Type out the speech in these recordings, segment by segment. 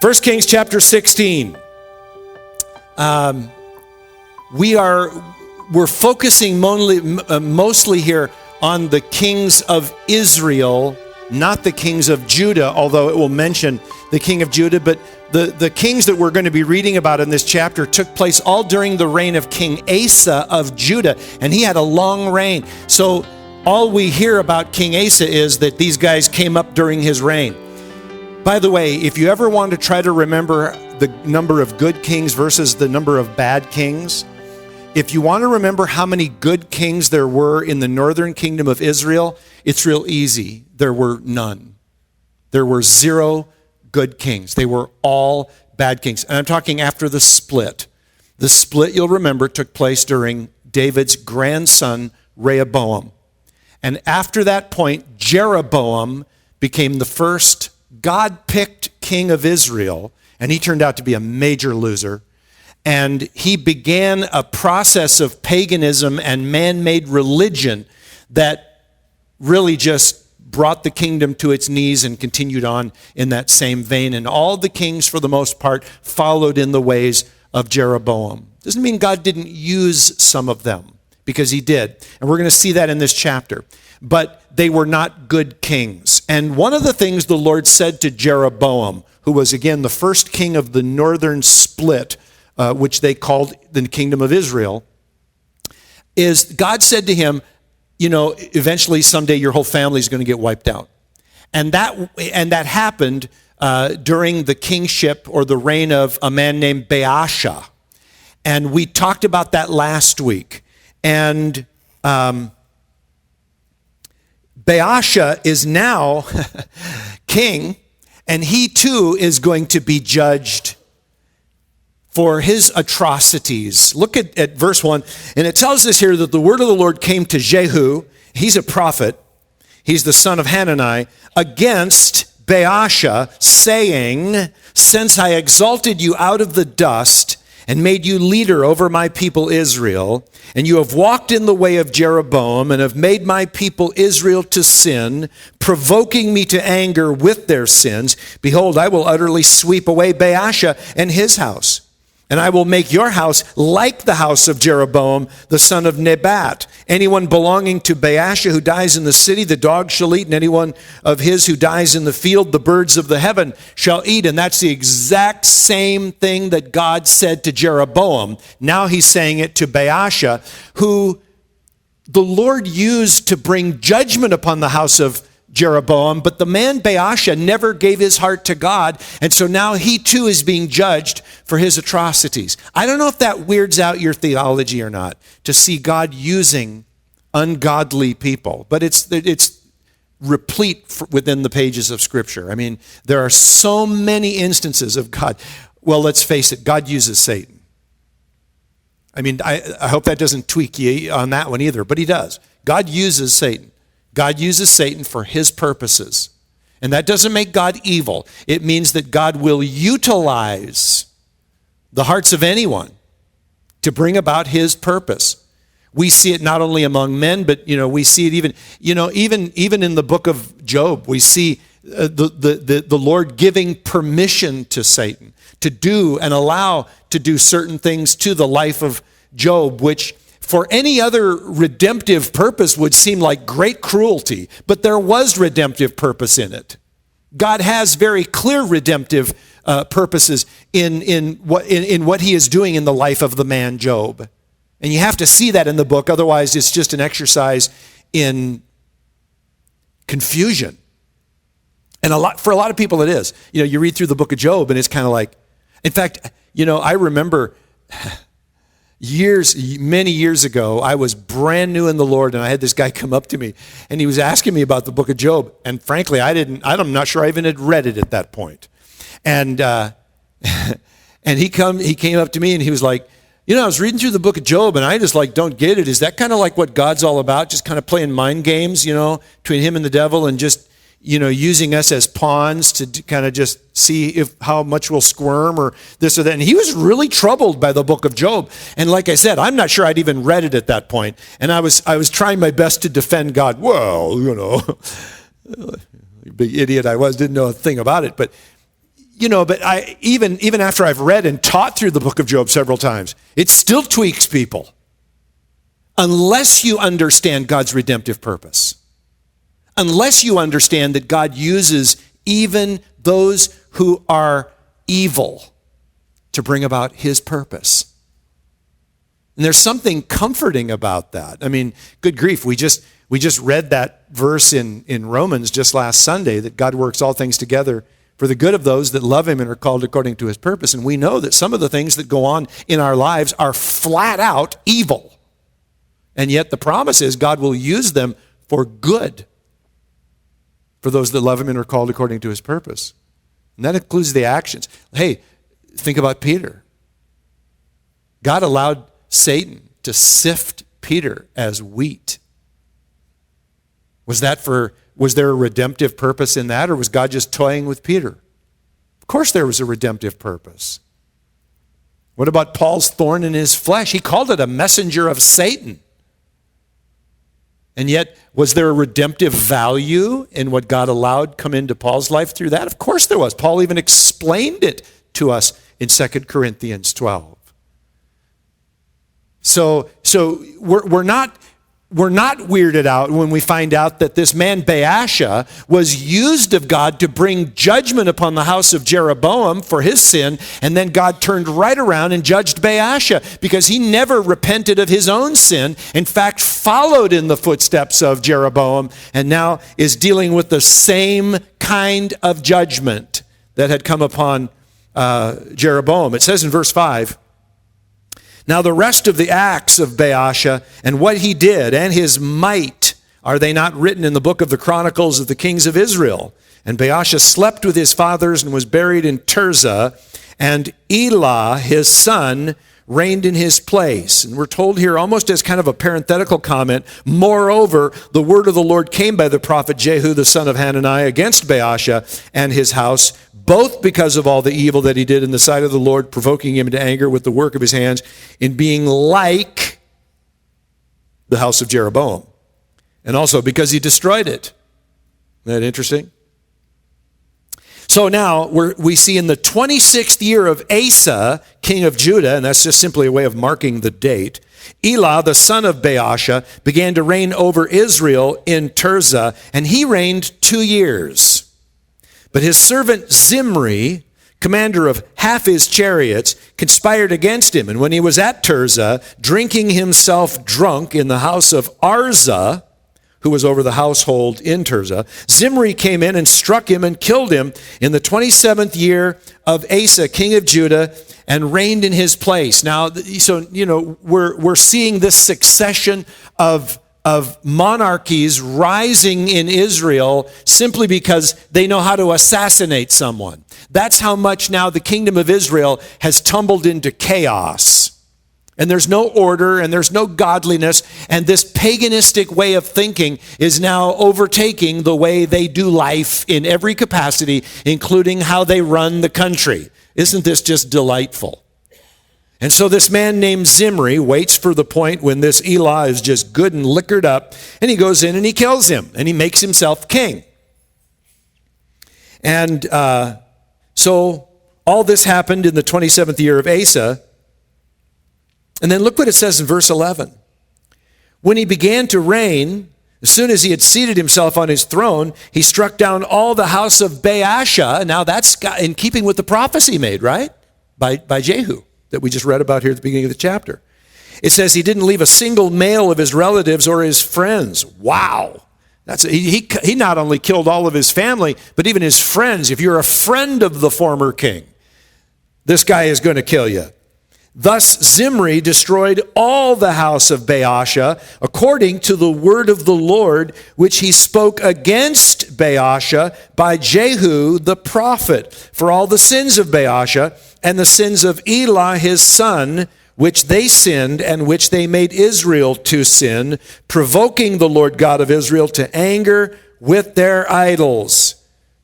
1 Kings chapter 16. We're focusing mostly here on the kings of Israel, not the kings of Judah, although it will mention the king of Judah. But the kings that we're going to be reading about in this chapter took place all during the reign of King Asa of Judah, and he had a long reign. So all we hear about King Asa is that these guys came up during his reign. By the way, if you ever want to try to remember the number of good kings versus the number of bad kings, if you want to remember how many good kings there were in the northern kingdom of Israel, it's real easy. There were none. There were 0 good kings. They were all bad kings. And I'm talking after the split. The split, you'll remember, took place during David's grandson, Rehoboam. And after that point, Jeroboam became the first God-picked king of Israel, and he turned out to be a major loser. And he began a process of paganism and man-made religion that really just brought the kingdom to its knees and continued on in that same vein. And all the kings, for the most part, followed in the ways of Jeroboam. Doesn't mean God didn't use some of them, because he did. And we're going to see that in this chapter. But they were not good kings. And one of the things the Lord said to Jeroboam, who was, again, the first king of the northern split, which they called the kingdom of Israel, is God said to him, you know, eventually someday your whole family is going to get wiped out. And that happened during the kingship or the reign of a man named Baasha. And we talked about that last week. And Baasha is now king, and he too is going to be judged for his atrocities. Look at verse 1, and it tells us here that the word of the Lord came to Jehu. He's a prophet. He's the son of Hanani, against Baasha, saying, since I exalted you out of the dust and made you leader over my people Israel, and you have walked in the way of Jeroboam and have made my people Israel to sin, provoking me to anger with their sins, behold, I will utterly sweep away Baasha and his house. And I will make your house like the house of Jeroboam, the son of Nebat. Anyone belonging to Baasha who dies in the city, the dog shall eat, and anyone of his who dies in the field, the birds of the heaven shall eat. And that's the exact same thing that God said to Jeroboam. Now he's saying it to Baasha, who the Lord used to bring judgment upon the house of Jeroboam, but the man Baasha never gave his heart to God, and so now he too is being judged for his atrocities. I don't know if that weirds out your theology or not, to see God using ungodly people, but it's replete within the pages of Scripture. I mean, there are so many instances of God. Well, let's face it, God uses Satan. I mean, I hope that doesn't tweak you on that one either, but he does. God uses Satan. God uses Satan for his purposes. And that doesn't make God evil. It means that God will utilize the hearts of anyone to bring about his purpose. We see it not only among men, but we see it even in the book of Job. We see the Lord giving permission to Satan to do and allow to do certain things to the life of Job, which for any other redemptive purpose would seem like great cruelty, but there was redemptive purpose in it. God has very clear redemptive purposes in what he is doing in the life of the man Job. And you have to see that in the book, otherwise it's just an exercise in confusion. And for a lot of people it is. You read through the book of Job and it's kind of like, in fact, I remember many years ago, I was brand new in the Lord, and I had this guy come up to me, and he was asking me about the book of Job. And frankly, I'm not sure I even had read it at that point. And and he came up to me, and he was like, I was reading through the book of Job, and I just don't get it. Is that kind of like what God's all about? Just kind of playing mind games, between him and the devil, and just using us as pawns to kind of just see how much we'll squirm or this or that. And he was really troubled by the book of Job. And like I said, I'm not sure I'd even read it at that point. And I was trying my best to defend God. Well, big idiot I was, didn't know a thing about it. But but even after I've read and taught through the book of Job several times, it still tweaks people unless you understand God's redemptive purpose. Unless you understand that God uses even those who are evil to bring about his purpose. And there's something comforting about that. I mean, good grief, we just read that verse in Romans just last Sunday, that God works all things together for the good of those that love him and are called according to his purpose. And we know that some of the things that go on in our lives are flat out evil. And yet the promise is God will use them for good for those that love him and are called according to his purpose. And that includes the actions. Hey, think about Peter. God allowed Satan to sift Peter as wheat. Was there a redemptive purpose in that, or was God just toying with Peter? Of course there was a redemptive purpose. What about Paul's thorn in his flesh? He called it a messenger of Satan. And yet, was there a redemptive value in what God allowed come into Paul's life through that? Of course there was. Paul even explained it to us in 2 Corinthians 12. So we're not weirded out when we find out that this man Baasha was used of God to bring judgment upon the house of Jeroboam for his sin, and then God turned right around and judged Baasha because he never repented of his own sin. In fact, followed in the footsteps of Jeroboam, and now is dealing with the same kind of judgment that had come upon Jeroboam. It says in verse 5, "Now the rest of the acts of Baasha and what he did and his might, are they not written in the book of the Chronicles of the kings of Israel? And Baasha slept with his fathers and was buried in Tirzah, and Elah, his son, reigned in his place." And we're told here almost as kind of a parenthetical comment, "Moreover, the word of the Lord came by the prophet Jehu, the son of Hananiah, against Baasha and his house, both because of all the evil that he did in the sight of the Lord, provoking him to anger with the work of his hands, in being like the house of Jeroboam, and also because he destroyed it." Isn't that interesting? So now we see in the 26th year of Asa, king of Judah, and that's just simply a way of marking the date, Elah, the son of Baasha, began to reign over Israel in Tirzah, and he reigned 2 years. But his servant Zimri, commander of half his chariots, conspired against him. And when he was at Tirzah, drinking himself drunk in the house of Arza, who was over the household in Tirzah, Zimri came in and struck him and killed him in the 27th year of Asa, king of Judah, and reigned in his place. Now, so, we're seeing this succession of monarchies rising in Israel simply because they know how to assassinate someone. That's how much now the kingdom of Israel has tumbled into chaos. And there's no order and there's no godliness, and this paganistic way of thinking is now overtaking the way they do life in every capacity, including how they run the country. Isn't this just delightful? And so this man named Zimri waits for the point when this Elah is just good and liquored up, and he goes in and he kills him, and he makes himself king. And so all this happened in the 27th year of Asa. And then look what it says in verse 11. "When he began to reign, as soon as he had seated himself on his throne, he struck down all the house of Baasha." Now that's in keeping with the prophecy made, right? By Jehu, that we just read about here at the beginning of the chapter. It says he didn't leave a single male of his relatives or his friends. Wow. He not only killed all of his family, but even his friends. If you're a friend of the former king, this guy is going to kill you. "Thus Zimri destroyed all the house of Baasha according to the word of the Lord, which he spoke against Baasha by Jehu the prophet, for all the sins of Baasha and the sins of Elah his son, which they sinned and which they made Israel to sin, provoking the Lord God of Israel to anger with their idols.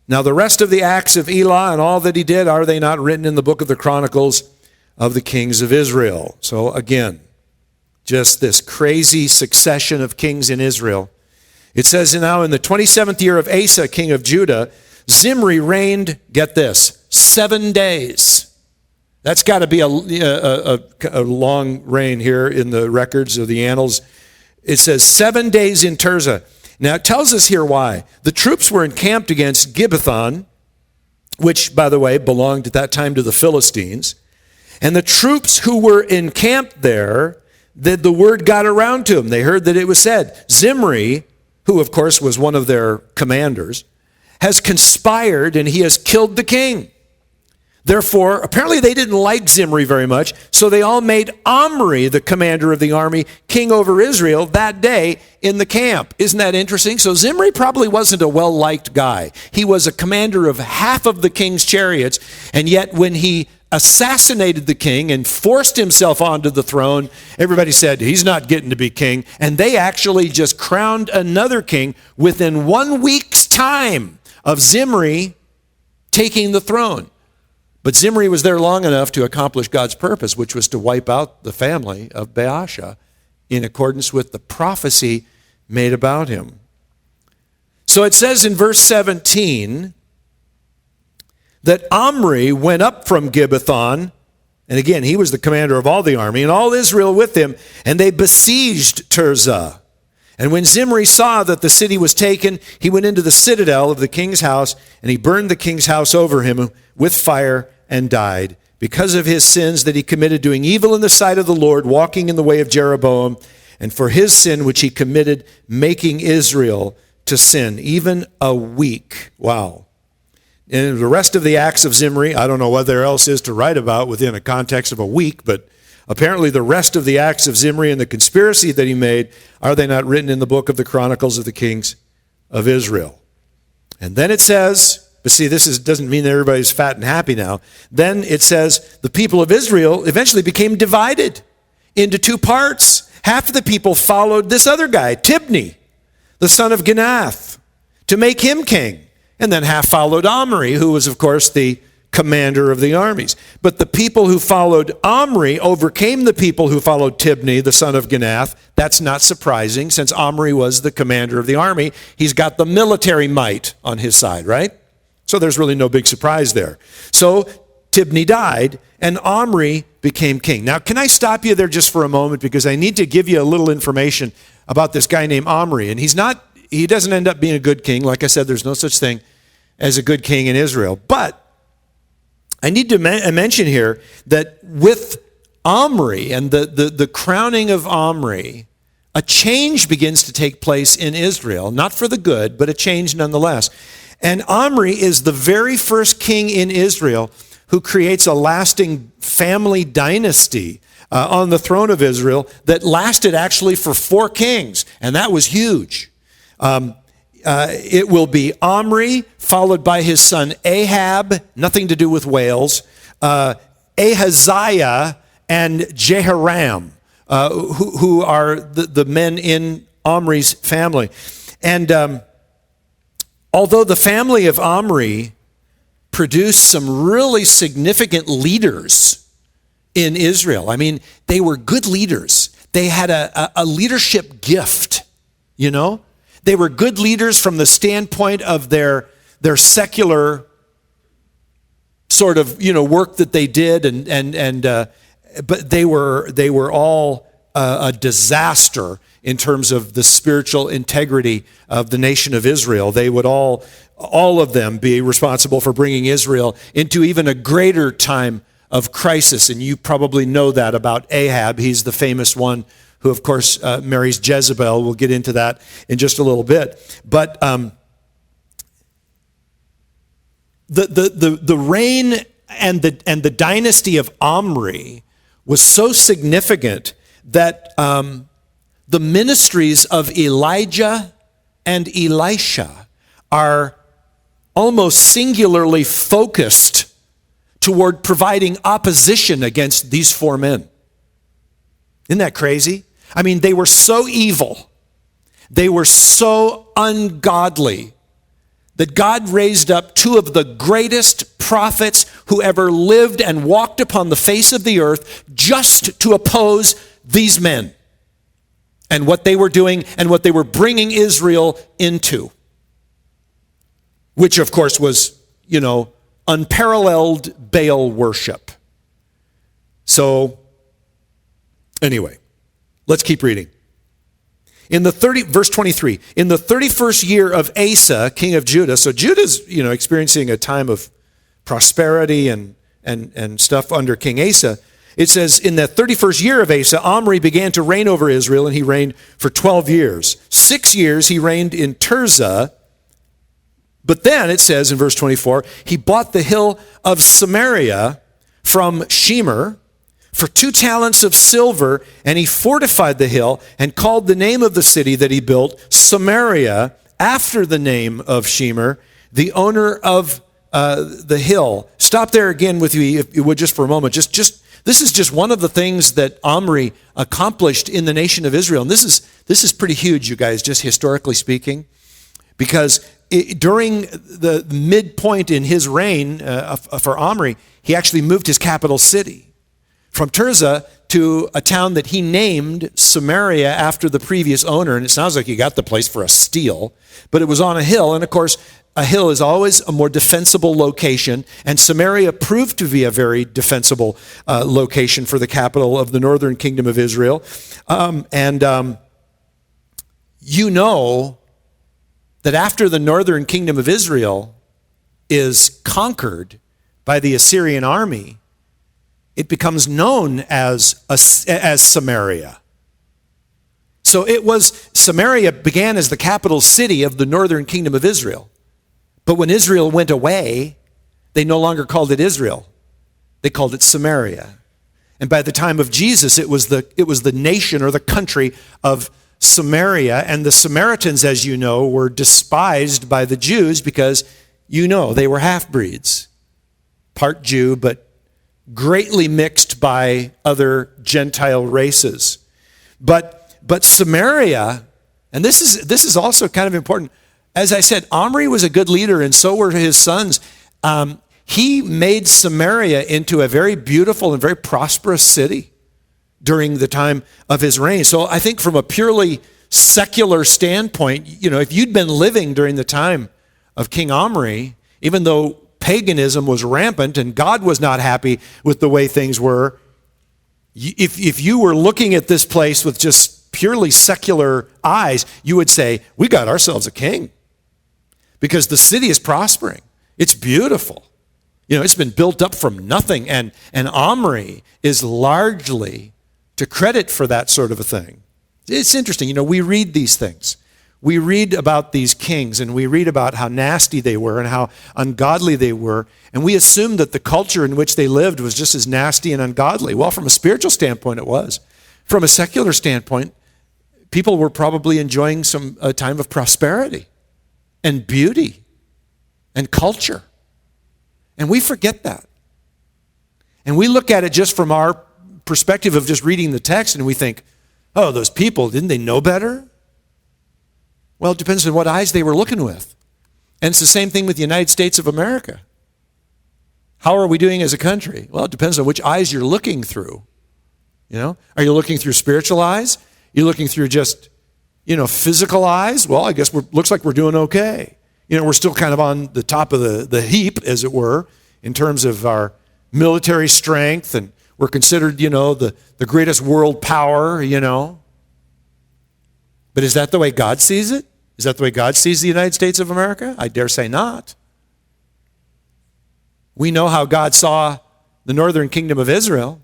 Now the rest of the acts of Elah and all that he did, are they not written in the book of the Chronicles of the kings of Israel?" So again, just this crazy succession of kings in Israel. It says now in the 27th year of Asa, king of Judah, Zimri reigned, get this, 7 days. That's got to be a long reign here in the records of the annals. It says 7 days in Tirzah. Now it tells us here why. The troops were encamped against Gibbethon, which, by the way, belonged at that time to the Philistines. And the troops who were encamped there, the word got around to them. They heard that it was said, Zimri, who of course was one of their commanders, has conspired and he has killed the king. Therefore, apparently they didn't like Zimri very much, so they all made Omri, the commander of the army, king over Israel that day in the camp. Isn't that interesting? So Zimri probably wasn't a well-liked guy. He was a commander of half of the king's chariots, and yet when he assassinated the king and forced himself onto the throne, everybody said, he's not getting to be king. And they actually just crowned another king within 1 week's time of Zimri taking the throne. But Zimri was there long enough to accomplish God's purpose, which was to wipe out the family of Baasha in accordance with the prophecy made about him. So it says in verse 17 that Omri went up from Gibbethon, and again, he was the commander of all the army, and all Israel with him, and they besieged Tirzah. And when Zimri saw that the city was taken, he went into the citadel of the king's house, and he burned the king's house over him with fire and died, because of his sins that he committed, doing evil in the sight of the Lord, walking in the way of Jeroboam, and for his sin which he committed, making Israel to sin. Even a week. Wow. And the rest of the acts of Zimri, I don't know what there else is to write about within a context of a week, but apparently the rest of the acts of Zimri and the conspiracy that he made, are they not written in the book of the Chronicles of the Kings of Israel? And then it says, but see, this doesn't mean that everybody's fat and happy now. Then it says the people of Israel eventually became divided into two parts. Half of the people followed this other guy, Tibni, the son of Ginath, to make him king. And then half followed Omri, who was, of course, the commander of the armies. But the people who followed Omri overcame the people who followed Tibni, the son of Ginath. That's not surprising, since Omri was the commander of the army. He's got the military might on his side, right? So there's really no big surprise there. So Tibni died, and Omri became king. Now, can I stop you there just for a moment, because I need to give you a little information about this guy named Omri. And he doesn't end up being a good king. Like I said, there's no such thing as a good king in Israel. But I need to mention here that with Omri and the crowning of Omri, a change begins to take place in Israel, not for the good, but a change nonetheless. And Omri is the very first king in Israel who creates a lasting family dynasty on the throne of Israel that lasted actually for 4 kings, and that was huge. It will be Omri, followed by his son Ahab, nothing to do with Wales, Ahaziah, and Jehoram, who are the men in Omri's family. And although the family of Omri produced some really significant leaders in Israel, I mean, they were good leaders. They had a leadership gift, you know? They were good leaders from the standpoint of their secular sort of, work that they did, but they were all a disaster in terms of the spiritual integrity of the nation of Israel. They would all of them be responsible for bringing Israel into even a greater time of crisis. And you probably know that about Ahab. He's the famous one who, of course, marries Jezebel. We'll get into that in just a little bit. But the reign and the dynasty of Omri was so significant that the ministries of Elijah and Elisha are almost singularly focused toward providing opposition against these 4 men. Isn't that crazy? I mean, they were so evil, they were so ungodly, that God raised up 2 of the greatest prophets who ever lived and walked upon the face of the earth just to oppose these men and what they were doing and what they were bringing Israel into, which of course was, unparalleled Baal worship. So, anyway, let's keep reading. Verse 23, in the 31st year of Asa, king of Judah, so Judah's, experiencing a time of prosperity and stuff under King Asa. It says, in the 31st year of Asa, Omri began to reign over Israel, and he reigned for 12 years. 6 years he reigned in Tirzah, but then it says in verse 24, he bought the hill of Samaria from Shemer for 2 talents of silver, and he fortified the hill and called the name of the city that he built Samaria, after the name of Shemer, the owner of the hill. Stop there again with me, if you would, just for a moment. This is just one of the things that Omri accomplished in the nation of Israel. And this is pretty huge, you guys, just historically speaking, because during the midpoint in his reign for Omri, he actually moved his capital city from Tirzah to a town that he named Samaria after the previous owner. And it sounds like he got the place for a steal, but it was on a hill. And of course, a hill is always a more defensible location, and Samaria proved to be a very defensible location for the capital of the northern kingdom of Israel. You know that after the northern kingdom of Israel is conquered by the Assyrian army, it becomes known as Samaria. So Samaria began as the capital city of the northern kingdom of Israel. But when Israel went away, they no longer called it Israel. They called it Samaria. And by the time of Jesus, it was the nation or the country of Samaria. And the Samaritans, as you know, were despised by the Jews because, they were half-breeds. Part Jew, but greatly mixed by other Gentile races. But Samaria, and this is also kind of important. As I said, Omri was a good leader, and so were his sons. He made Samaria into a very beautiful and very prosperous city during the time of his reign. So I think from a purely secular standpoint, if you'd been living during the time of King Omri, even though paganism was rampant and God was not happy with the way things were, if you were looking at this place with just purely secular eyes, you would say, we got ourselves a king. Because the city is prospering. It's beautiful. It's been built up from nothing. And Omri is largely to credit for that sort of a thing. It's interesting. We read these things. We read about these kings, and we read about how nasty they were and how ungodly they were. And we assume that the culture in which they lived was just as nasty and ungodly. Well, from a spiritual standpoint, it was. From a secular standpoint, people were probably enjoying a time of prosperity and beauty and culture. And we forget that. And we look at it just from our perspective of just reading the text, and we think, oh, those people, didn't they know better? Well, it depends on what eyes they were looking with. And it's the same thing with the United States of America. How are we doing as a country? Well, it depends on which eyes you're looking through. Are you looking through spiritual eyes? You're looking through just physical eyes? Well, I guess looks like we're doing okay. We're still kind of on the top of the heap, as it were, in terms of our military strength, and we're considered, the greatest world power, But is that the way God sees it? Is that the way God sees the United States of America? I dare say not. We know how God saw the northern kingdom of Israel.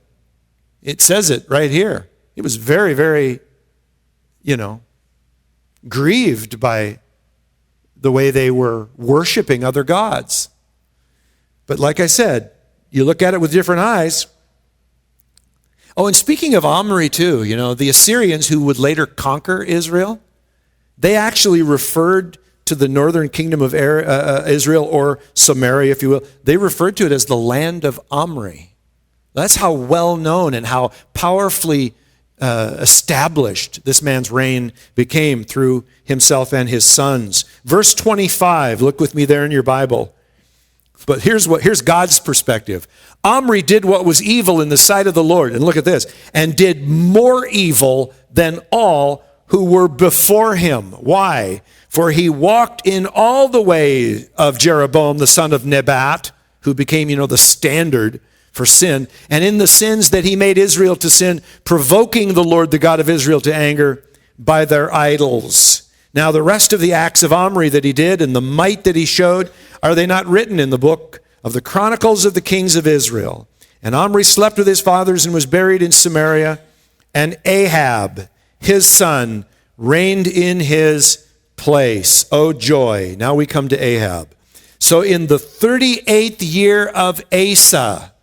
It says it right here. It was very, very, grieved by the way they were worshiping other gods. But like I said, you look at it with different eyes. Oh, and speaking of Omri too, the Assyrians who would later conquer Israel, they actually referred to the northern kingdom of Israel, or Samaria, if you will. They referred to it as the land of Omri. That's how well known and how powerfully established this man's reign became through himself and his sons. Verse 25, look with me there in your Bible. But here's God's perspective. Omri did what was evil in the sight of the Lord. And look at this. And did more evil than all who were before him. Why? For he walked in all the way of Jeroboam, the son of Nebat, who became, the standard for sin. And in the sins that he made Israel to sin, provoking the Lord, the God of Israel, to anger by their idols. Now the rest of the acts of Omri that he did and the might that he showed, are they not written in the book of the Chronicles of the Kings of Israel? And Omri slept with his fathers and was buried in Samaria. And Ahab, his son, reigned in his place. Oh, joy. Now we come to Ahab. So in the 38th year of Asa,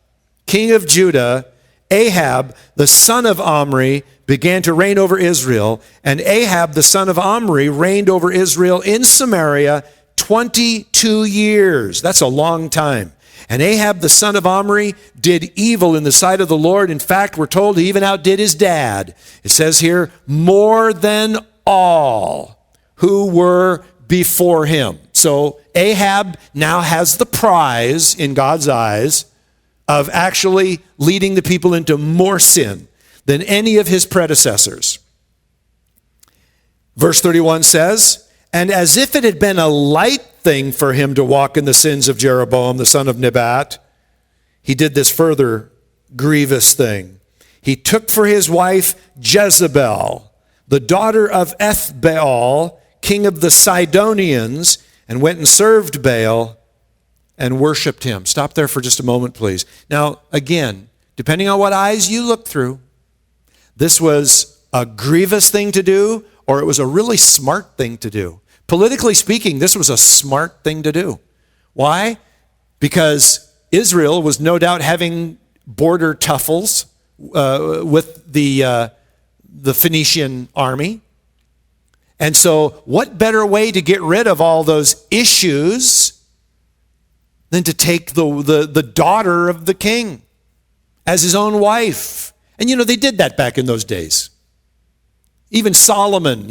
king of Judah, Ahab, the son of Omri, began to reign over Israel. And Ahab, the son of Omri, reigned over Israel in Samaria 22 years. That's a long time. And Ahab, the son of Omri, did evil in the sight of the Lord. In fact, we're told he even outdid his dad. It says here, more than all who were before him. So Ahab now has the prize in God's eyes of actually leading the people into more sin than any of his predecessors. Verse 31 says, and as if it had been a light thing for him to walk in the sins of Jeroboam, the son of Nebat, he did this further grievous thing. He took for his wife Jezebel, the daughter of Ethbaal, king of the Sidonians, and went and served Baal and worshiped him. Stop there for just a moment, please. Now, again, depending on what eyes you look through, this was a grievous thing to do, or it was a really smart thing to do. Politically speaking, this was a smart thing to do. Why? Because Israel was no doubt having border tuffles with the Phoenician army. And so what better way to get rid of all those issues than to take the daughter of the king as his own wife? And they did that back in those days. Even Solomon,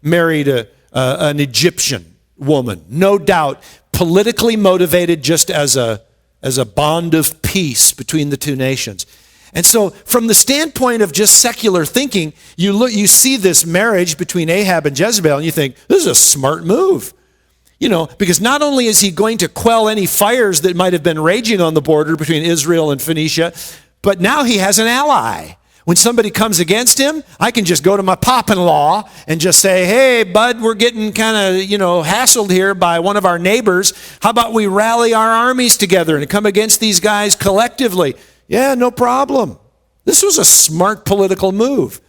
married an Egyptian woman, no doubt politically motivated, just as a bond of peace between the two nations. And so from the standpoint of just secular thinking, you see this marriage between Ahab and Jezebel, and you think, this is a smart move. Because not only is he going to quell any fires that might have been raging on the border between Israel and Phoenicia, but now he has an ally. When somebody comes against him, I can just go to my pop-in-law and just say, hey, bud, we're getting kind of, hassled here by one of our neighbors. How about we rally our armies together and come against these guys collectively? Yeah, no problem. This was a smart political move.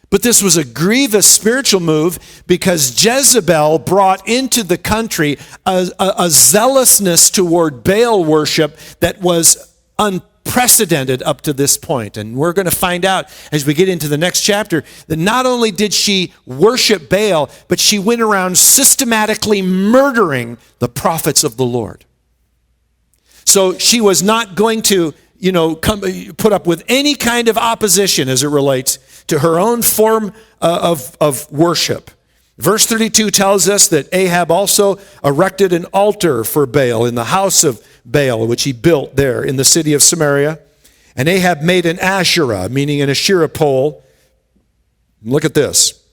But this was a grievous spiritual move because Jezebel brought into the country a zealousness toward Baal worship that was unprecedented up to this point. And we're going to find out as we get into the next chapter that not only did she worship Baal, but she went around systematically murdering the prophets of the Lord. So she was not going to put up with any kind of opposition as it relates to her own form of worship. Verse 32 tells us that Ahab also erected an altar for Baal in the house of Baal, which he built there in the city of Samaria. And Ahab made an Asherah, meaning an Asherah pole. Look at this.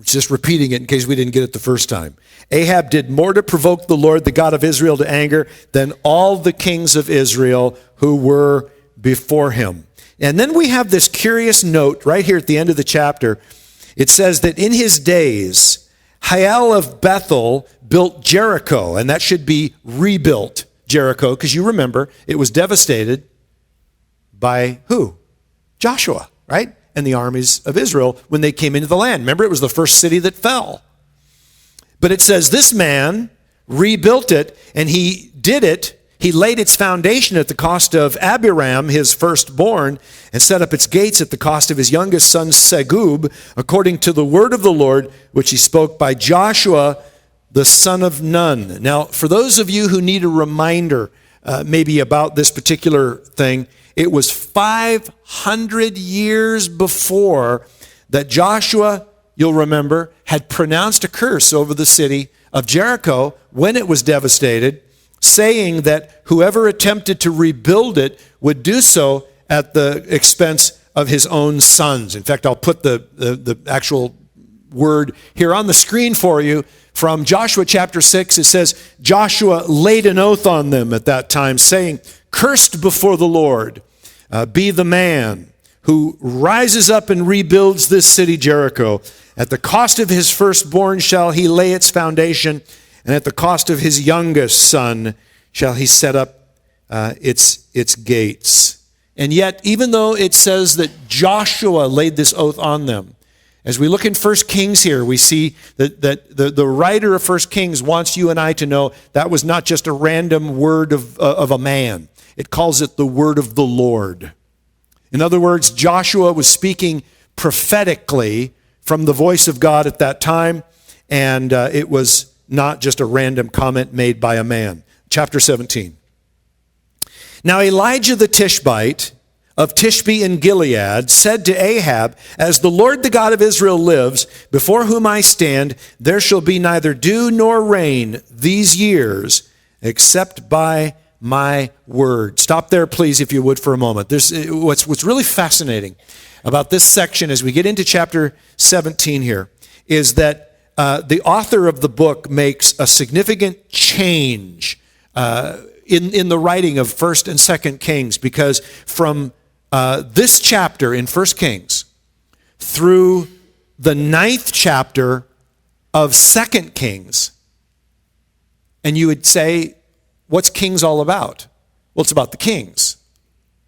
Just repeating it in case we didn't get it the first time. Ahab did more to provoke the Lord, the God of Israel, to anger than all the kings of Israel who were before him. And then we have this curious note right here at the end of the chapter. It says that in his days, Hiel of Bethel built Jericho, and that should be rebuilt Jericho, because you remember it was devastated by who? Joshua, right? And the armies of Israel when they came into the land. Remember, it was the first city that fell. But it says this man rebuilt it, and he did it. He laid its foundation at the cost of Abiram, his firstborn, and set up its gates at the cost of his youngest son Segub, according to the word of the Lord, which he spoke by Joshua, the son of Nun. Now, for those of you who need a reminder maybe about this particular thing, it was 500 years before that Joshua, you'll remember, had pronounced a curse over the city of Jericho when it was devastated, saying that whoever attempted to rebuild it would do so at the expense of his own sons. In fact, I'll put the actual word here on the screen for you from Joshua chapter 6. It says, Joshua laid an oath on them at that time, saying, "Cursed before the Lord be the man who rises up and rebuilds this city Jericho. At the cost of his firstborn shall he lay its foundation, and at the cost of his youngest son shall he set up its gates." And yet, even though it says that Joshua laid this oath on them, as we look in 1 Kings here, we see that the writer of 1 Kings wants you and I to know that was not just a random word of a man. It calls it the word of the Lord. In other words, Joshua was speaking prophetically from the voice of God at that time, and it was not just a random comment made by a man. Chapter 17. Now Elijah the Tishbite of Tishbe in Gilead said to Ahab, "As the Lord the God of Israel lives, before whom I stand, there shall be neither dew nor rain these years, except by my word." Stop there, please, if you would, for a moment. What's really fascinating about this section as we get into chapter 17 here is that the author of the book makes a significant change in the writing of 1st and 2nd Kings, because from this chapter in 1 Kings through the 9th chapter of 2 Kings, and you would say, what's Kings all about? Well, it's about the kings,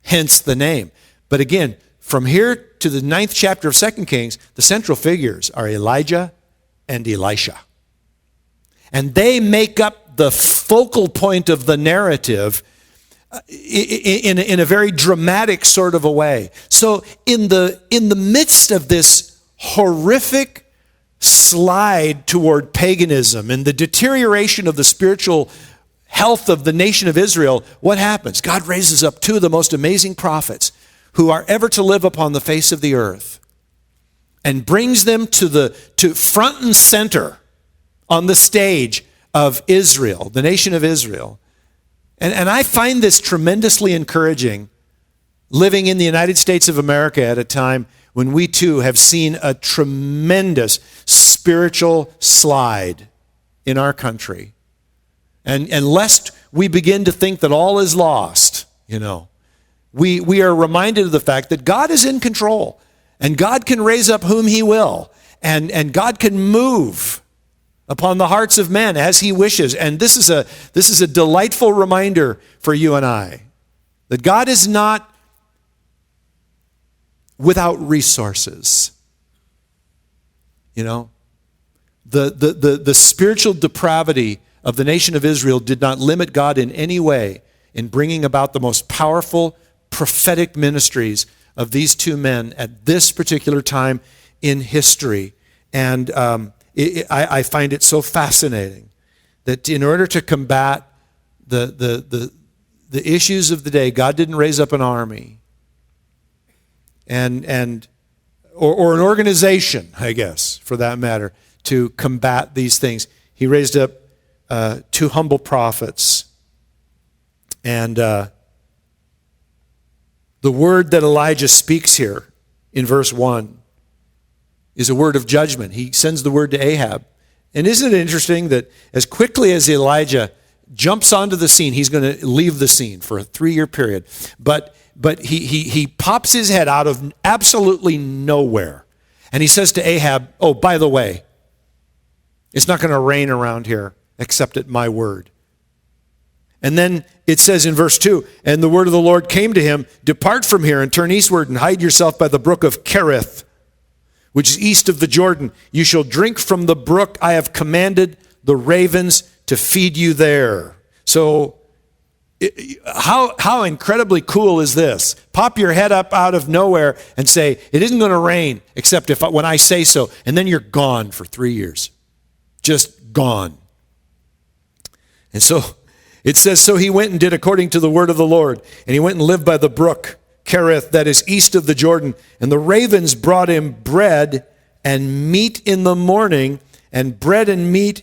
hence the name. But again, from here to the 9th chapter of 2 Kings, the central figures are Elijah and Elisha. And they make up the focal point of the narrative in a very dramatic sort of a way. So in the midst of this horrific slide toward paganism and the deterioration of the spiritual health of the nation of Israel, what happens? God raises up two of the most amazing prophets who are ever to live upon the face of the earth, and brings them to front and center on the stage of Israel, the nation of Israel. And I find this tremendously encouraging, living in the United States of America at a time when we too have seen a tremendous spiritual slide in our country. And lest we begin to think that all is lost, we are reminded of the fact that God is in control, and God can raise up whom he will, and God can move upon the hearts of men as he wishes. And this is a delightful reminder for you and I that God is not without resources. The spiritual depravity of the nation of Israel did not limit God in any way in bringing about the most powerful prophetic ministries of these two men at this particular time in history. And I find it so fascinating that in order to combat the issues of the day, God didn't raise up an army or an organization, I guess, for that matter, to combat these things. He raised up two humble prophets. And the word that Elijah speaks here in verse 1 is a word of judgment. He sends the word to Ahab. And isn't it interesting that as quickly as Elijah jumps onto the scene, he's going to leave the scene for a 3-year period. But he pops his head out of absolutely nowhere. And he says to Ahab, "Oh, by the way, it's not going to rain around here except at my word." And then it says in verse 2, "And the word of the Lord came to him, 'Depart from here and turn eastward and hide yourself by the brook of Cherith, which is east of the Jordan. You shall drink from the brook. I have commanded the ravens to feed you there.'" So how incredibly cool is this? Pop your head up out of nowhere and say, "It isn't going to rain except when I say so." And then you're gone for 3 years. Just gone. And so it says, "So he went and did according to the word of the Lord. And he went and lived by the brook Cherith, that is east of the Jordan. And the ravens brought him bread and meat in the morning, and bread and meat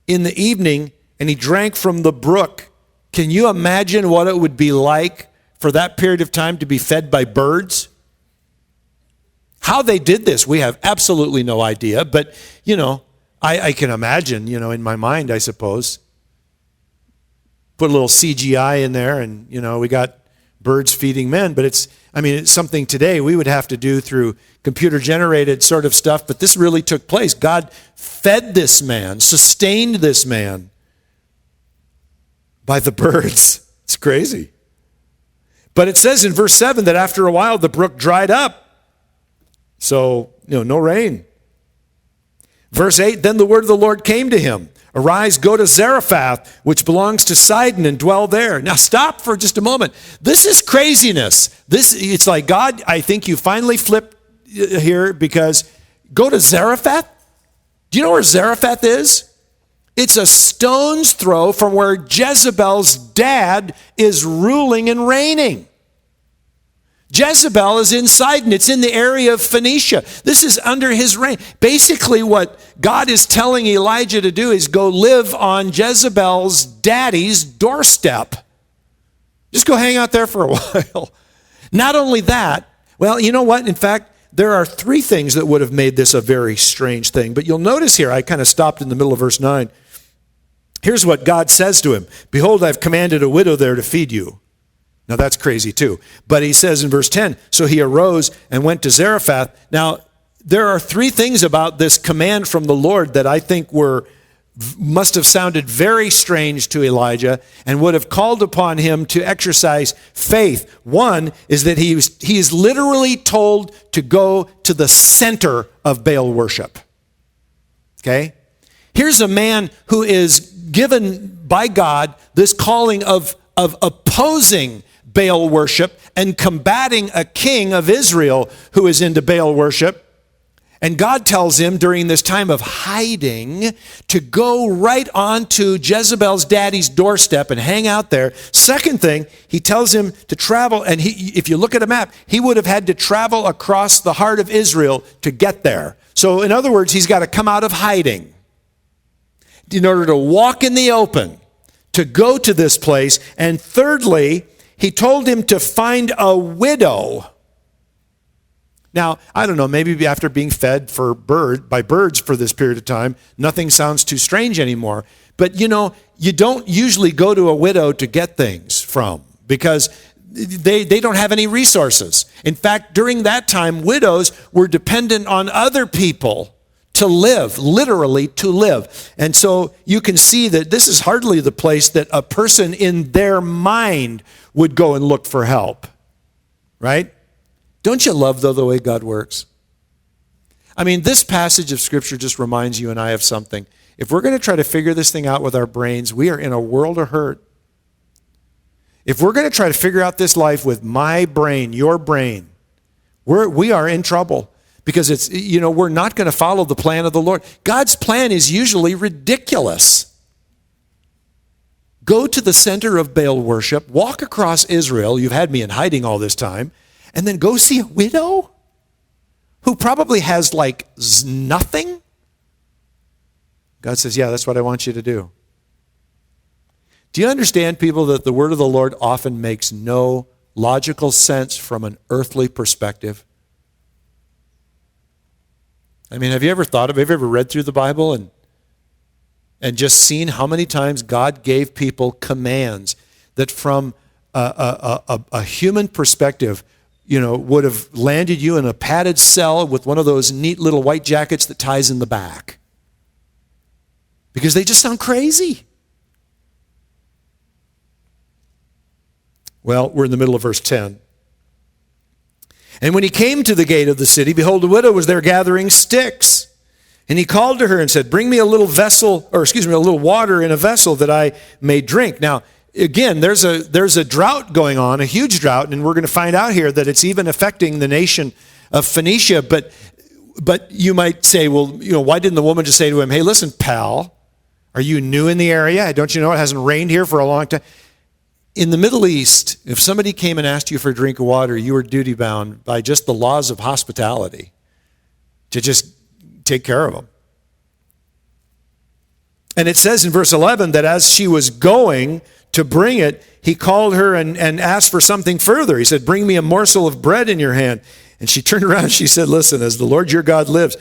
in the evening, and he drank from the brook." Can you imagine what it would be like for that period of time to be fed by birds? How they did this, we have absolutely no idea. But, I can imagine, in my mind, I suppose. Put a little CGI in there and, we got birds feeding men. But it's something today we would have to do through computer-generated sort of stuff. But this really took place. God fed this man, sustained this man by the birds. It's crazy. But it says in verse 7 that after a while the brook dried up. So, no rain. Verse 8, then the word of the Lord came to him. Arise, go to Zarephath, which belongs to Sidon, and dwell there. Now stop for just a moment. This is craziness. It's like, God, I think you finally flipped here, because go to Zarephath? Do you know where Zarephath is? It's a stone's throw from where Jezebel's dad is ruling and reigning. Jezebel is in Sidon. It's in the area of Phoenicia. This is under his reign. Basically, what God is telling Elijah to do is go live on Jezebel's daddy's doorstep. Just go hang out there for a while. Not only that, well, you know what? In fact, there are three things that would have made this a very strange thing. But you'll notice here, I kind of stopped in the middle of verse 9. Here's what God says to him. Behold, I've commanded a widow there to feed you. Now that's crazy too. But he says in verse 10, so he arose and went to Zarephath. Now, there are three things about this command from the Lord that I think must have sounded very strange to Elijah and would have called upon him to exercise faith. One is that he is literally told to go to the center of Baal worship. Okay? Here's a man who is given by God this calling of opposing Baal worship and combating a king of Israel who is into Baal worship. And God tells him during this time of hiding to go right on to Jezebel's daddy's doorstep and hang out there. Second thing, he tells him to travel, and if you look at a map, he would have had to travel across the heart of Israel to get there. So in other words, he's got to come out of hiding in order to walk in the open, to go to this place. And thirdly, he told him to find a widow. Now, I don't know, maybe after being fed by birds for this period of time, nothing sounds too strange anymore. But you don't usually go to a widow to get things from, because they don't have any resources. In fact, during that time, widows were dependent on other people to live, literally to live. And so you can see that this is hardly the place that a person in their mind would go and look for help, right? Don't you love, though, the way God works? I mean, this passage of Scripture just reminds you and I of something. If we're going to try to figure this thing out with our brains, we are in a world of hurt. If we're going to try to figure out this life with my brain, your brain, we are in trouble. Because we're not going to follow the plan of the Lord. God's plan is usually ridiculous. Go to the center of Baal worship, walk across Israel, you've had me in hiding all this time, and then go see a widow who probably has like nothing? God says, yeah, that's what I want you to do. Do you understand, people, that the word of the Lord often makes no logical sense from an earthly perspective? I mean, have you ever read through the Bible and just seen how many times God gave people commands that from a human perspective, would have landed you in a padded cell with one of those neat little white jackets that ties in the back? Because they just sound crazy. Well, we're in the middle of verse 10. And when he came to the gate of the city, behold, a widow was there gathering sticks. And he called to her and said, bring me a little water in a vessel that I may drink. Now, again, there's a drought going on, a huge drought, and we're going to find out here that it's even affecting the nation of Phoenicia. But you might say, well, why didn't the woman just say to him, hey, listen, pal, are you new in the area? Don't you know it hasn't rained here for a long time? In the Middle East, if somebody came and asked you for a drink of water, you were duty-bound by just the laws of hospitality to just take care of them. And it says in verse 11 that as she was going to bring it, he called her and asked for something further. He said, bring me a morsel of bread in your hand. And she turned around and she said, listen, as the Lord your God lives,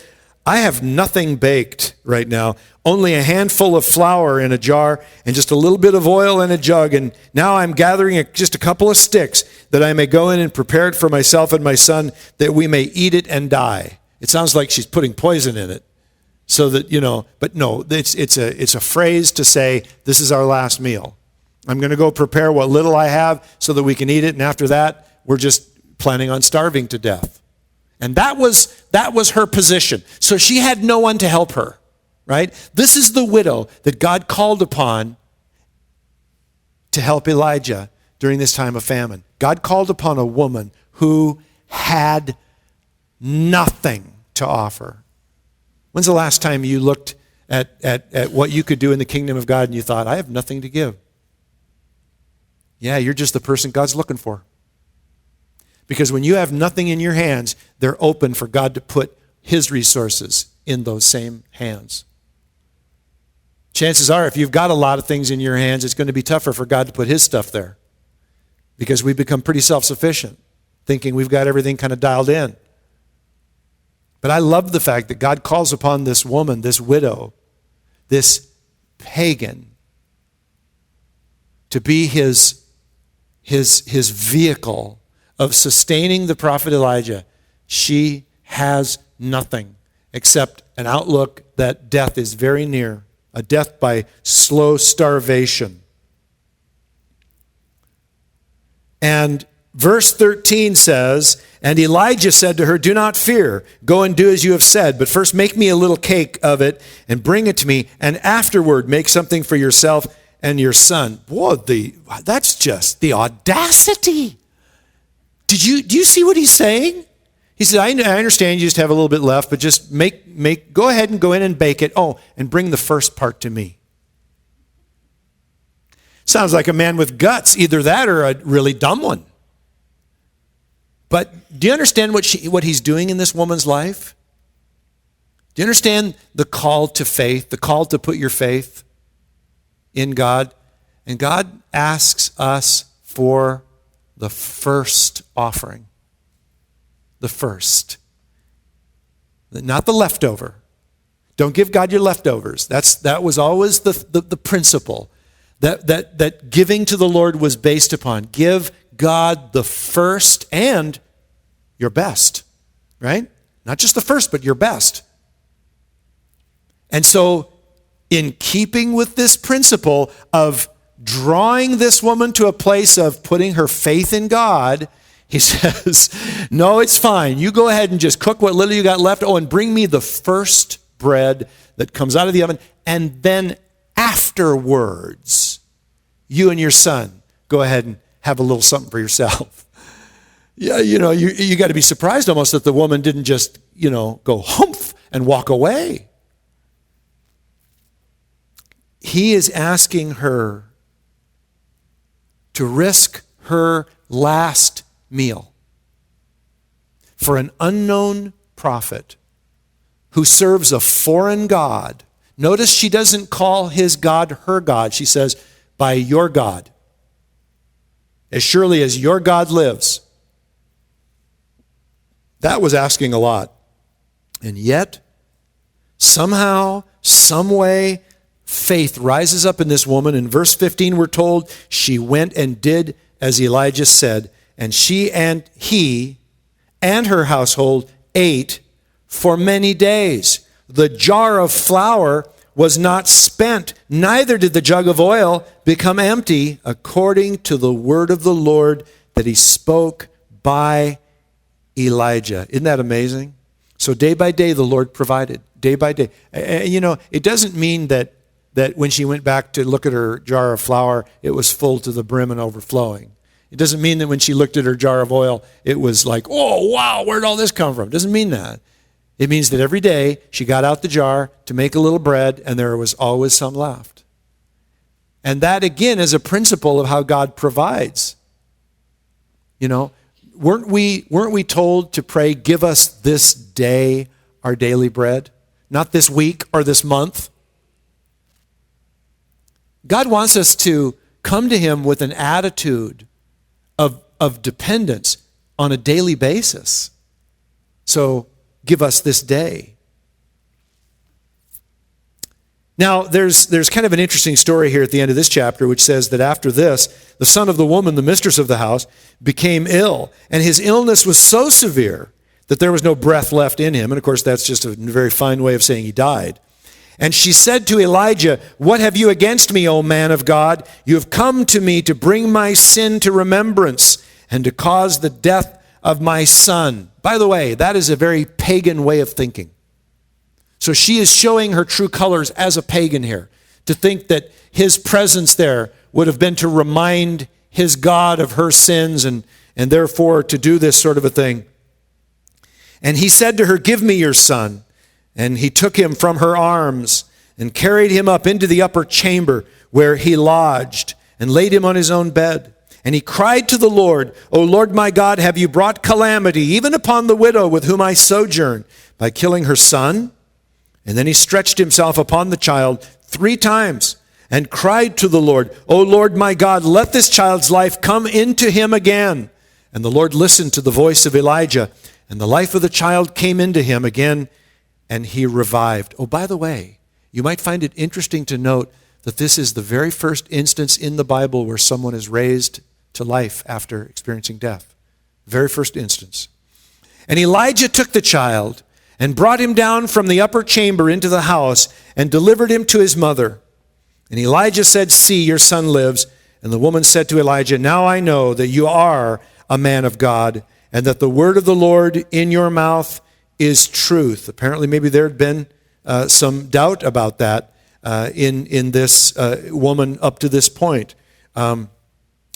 I have nothing baked right now, only a handful of flour in a jar and just a little bit of oil in a jug. And now I'm gathering just a couple of sticks that I may go in and prepare it for myself and my son that we may eat it and die. It sounds like she's putting poison in it so that, but no, it's a phrase to say, this is our last meal. I'm going to go prepare what little I have so that we can eat it. And after that, we're just planning on starving to death. And that was her position. So she had no one to help her, right? This is the widow that God called upon to help Elijah during this time of famine. God called upon a woman who had nothing to offer. When's the last time you looked at what you could do in the kingdom of God and you thought, I have nothing to give? Yeah, you're just the person God's looking for. Because when you have nothing in your hands, they're open for God to put his resources in those same hands. Chances are, if you've got a lot of things in your hands, it's going to be tougher for God to put his stuff there. Because we become pretty self-sufficient, thinking we've got everything kind of dialed in. But I love the fact that God calls upon this woman, this widow, this pagan, to be his vehicle of sustaining the prophet Elijah. She has nothing except an outlook that death is very near, a death by slow starvation. And verse 13 says, and Elijah said to her, do not fear, go and do as you have said, but first make me a little cake of it and bring it to me, and afterward make something for yourself and your son. Boy, that's just the audacity. Do you see what he's saying? He said, I understand you just have a little bit left, but just go ahead and go in and bake it. Oh, and bring the first part to me. Sounds like a man with guts, either that or a really dumb one. But do you understand what he's doing in this woman's life? Do you understand the call to faith, the call to put your faith in God? And God asks us for the first offering. The first. Not the leftover. Don't give God your leftovers. That was always the principle that giving to the Lord was based upon. Give God the first and your best, right? Not just the first, but your best. And so, in keeping with this principle of drawing this woman to a place of putting her faith in God, he says, no, it's fine. You go ahead and just cook what little you got left. Oh, and bring me the first bread that comes out of the oven. And then afterwards, you and your son go ahead and have a little something for yourself. Yeah, you got to be surprised almost that the woman didn't just, go humph and walk away. He is asking her to risk her last meal for an unknown prophet who serves a foreign God. Notice she doesn't call his God her God. She says, by your God. As surely as your God lives. That was asking a lot. And yet, somehow, some way, faith rises up in this woman. In verse 15, we're told she went and did as Elijah said, and she and he and her household ate for many days. The jar of flour was not spent, neither did the jug of oil become empty, according to the word of the Lord that he spoke by Elijah. Isn't that amazing? So day by day, the Lord provided. Day by day. It doesn't mean that when she went back to look at her jar of flour, it was full to the brim and overflowing. It doesn't mean that when she looked at her jar of oil, it was like, oh, wow, where'd all this come from? It doesn't mean that. It means that every day she got out the jar to make a little bread, and there was always some left. And that, again, is a principle of how God provides. Weren't we told to pray, give us this day our daily bread? Not this week or this month. God wants us to come to him with an attitude of dependence on a daily basis. So give us this day. Now, there's kind of an interesting story here at the end of this chapter, which says that after this, the son of the woman, the mistress of the house, became ill. And his illness was so severe that there was no breath left in him. And of course, that's just a very fine way of saying he died. And she said to Elijah, "What have you against me, O man of God? You have come to me to bring my sin to remembrance and to cause the death of my son." By the way, that is a very pagan way of thinking. So she is showing her true colors as a pagan here, to think that his presence there would have been to remind his God of her sins and therefore to do this sort of a thing. And he said to her, "Give me your son." And he took him from her arms and carried him up into the upper chamber where he lodged and laid him on his own bed. And he cried to the Lord, "O Lord my God, have you brought calamity even upon the widow with whom I sojourn by killing her son?" And then he stretched himself upon the child 3 times and cried to the Lord, "O Lord my God, let this child's life come into him again." And the Lord listened to the voice of Elijah, and the life of the child came into him again, and he revived. Oh, by the way, you might find it interesting to note that this is the very first instance in the Bible where someone is raised to life after experiencing death. Very first instance. And Elijah took the child and brought him down from the upper chamber into the house and delivered him to his mother. And Elijah said, "See, your son lives." And the woman said to Elijah, "Now I know that you are a man of God, and that the word of the Lord in your mouth is truth." Apparently, maybe there had been some doubt about that in this woman up to this point.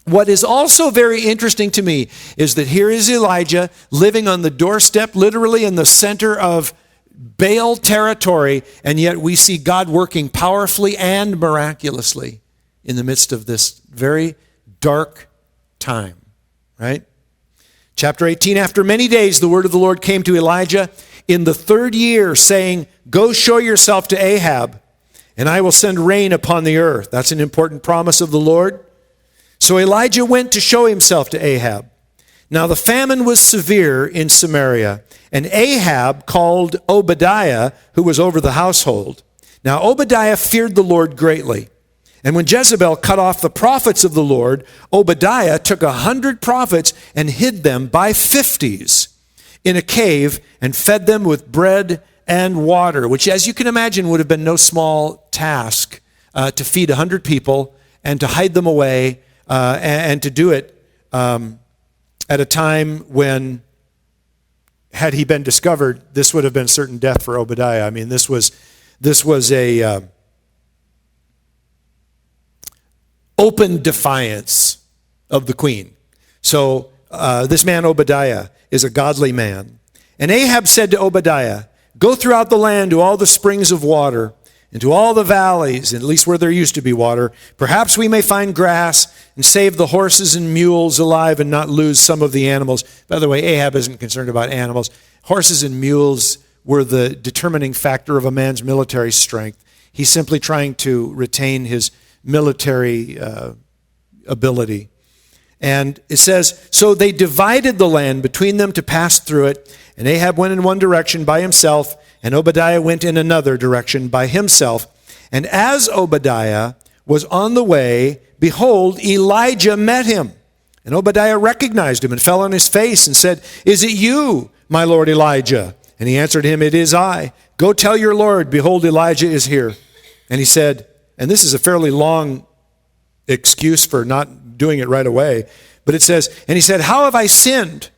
What is also very interesting to me is that here is Elijah living on the doorstep, literally in the center of Baal territory, and yet we see God working powerfully and miraculously in the midst of this very dark time, right? Chapter 18, after many days, the word of the Lord came to Elijah in the 3rd year, saying, "Go show yourself to Ahab, and I will send rain upon the earth." That's an important promise of the Lord. So Elijah went to show himself to Ahab. Now the famine was severe in Samaria, and Ahab called Obadiah, who was over the household. Now Obadiah feared the Lord greatly. And when Jezebel cut off the prophets of the Lord, Obadiah took 100 prophets and hid them by 50s in a cave and fed them with bread and water, which, as you can imagine, would have been no small task to feed 100 people and to hide them away and to do it at a time when, had he been discovered, this would have been certain death for Obadiah. I mean, this was a open defiance of the queen. So this man Obadiah is a godly man. And Ahab said to Obadiah, "Go throughout the land to all the springs of water, and to all the valleys, at least where there used to be water. Perhaps we may find grass and save the horses and mules alive and not lose some of the animals." By the way, Ahab isn't concerned about animals. Horses and mules were the determining factor of a man's military strength. He's simply trying to retain his military ability. And it says, so they divided the land between them to pass through it. And Ahab went in one direction by himself, and Obadiah went in another direction by himself. And as Obadiah was on the way, behold, Elijah met him. And Obadiah recognized him and fell on his face and said, "Is it you, my lord Elijah?" And he answered him, "It is I. Go tell your lord, behold, Elijah is here." And he said, and this is a fairly long excuse for not doing it right away, but it says, and he said, "How have I sinned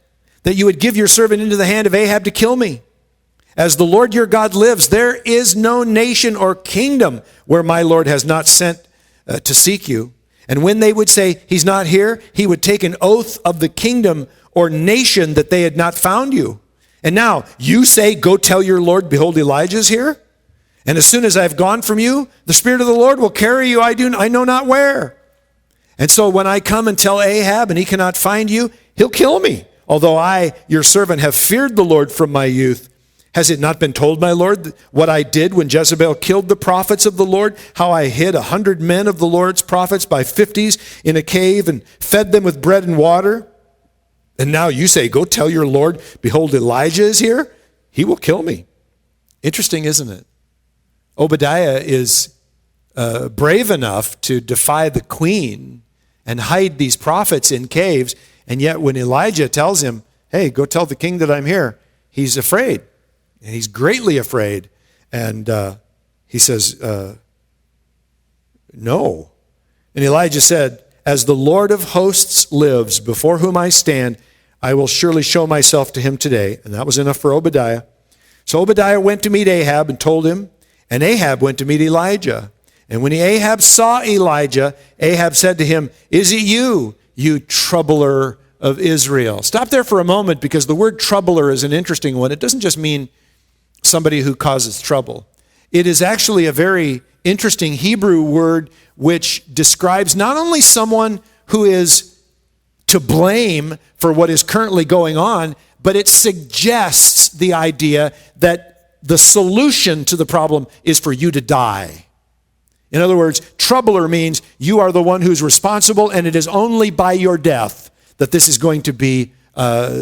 that you would give your servant into the hand of Ahab to kill me? As the Lord your God lives, there is no nation or kingdom where my Lord has not sent to seek you." And when they would say, "He's not here," he would take an oath of the kingdom or nation that they had not found you. And now you say, "Go tell your Lord, behold, Elijah's here." And as soon as I've gone from you, the Spirit of the Lord will carry you, I know not where. And so when I come and tell Ahab and he cannot find you, he'll kill me. Although I, your servant, have feared the Lord from my youth. Has it not been told, my Lord, what I did when Jezebel killed the prophets of the Lord? How I hid 100 men of the Lord's prophets by 50s in a cave and fed them with bread and water? And now you say, go tell your Lord, behold, Elijah is here. He will kill me. Interesting, isn't it? Obadiah is brave enough to defy the queen and hide these prophets in caves. And yet when Elijah tells him, hey, go tell the king that I'm here, he's afraid. And he's greatly afraid. And he says, no. And Elijah said, as the Lord of hosts lives, before whom I stand, I will surely show myself to him today. And that was enough for Obadiah. So Obadiah went to meet Ahab and told him, and Ahab went to meet Elijah. And when Ahab saw Elijah, Ahab said to him, is it you, you troubler of Israel? Stop there for a moment, because the word troubler is an interesting one. It doesn't just mean somebody who causes trouble. It is actually a very interesting Hebrew word which describes not only someone who is to blame for what is currently going on, but it suggests the idea that the solution to the problem is for you to die. In other words, troubler means you are the one who's responsible, and it is only by your death that this is going to be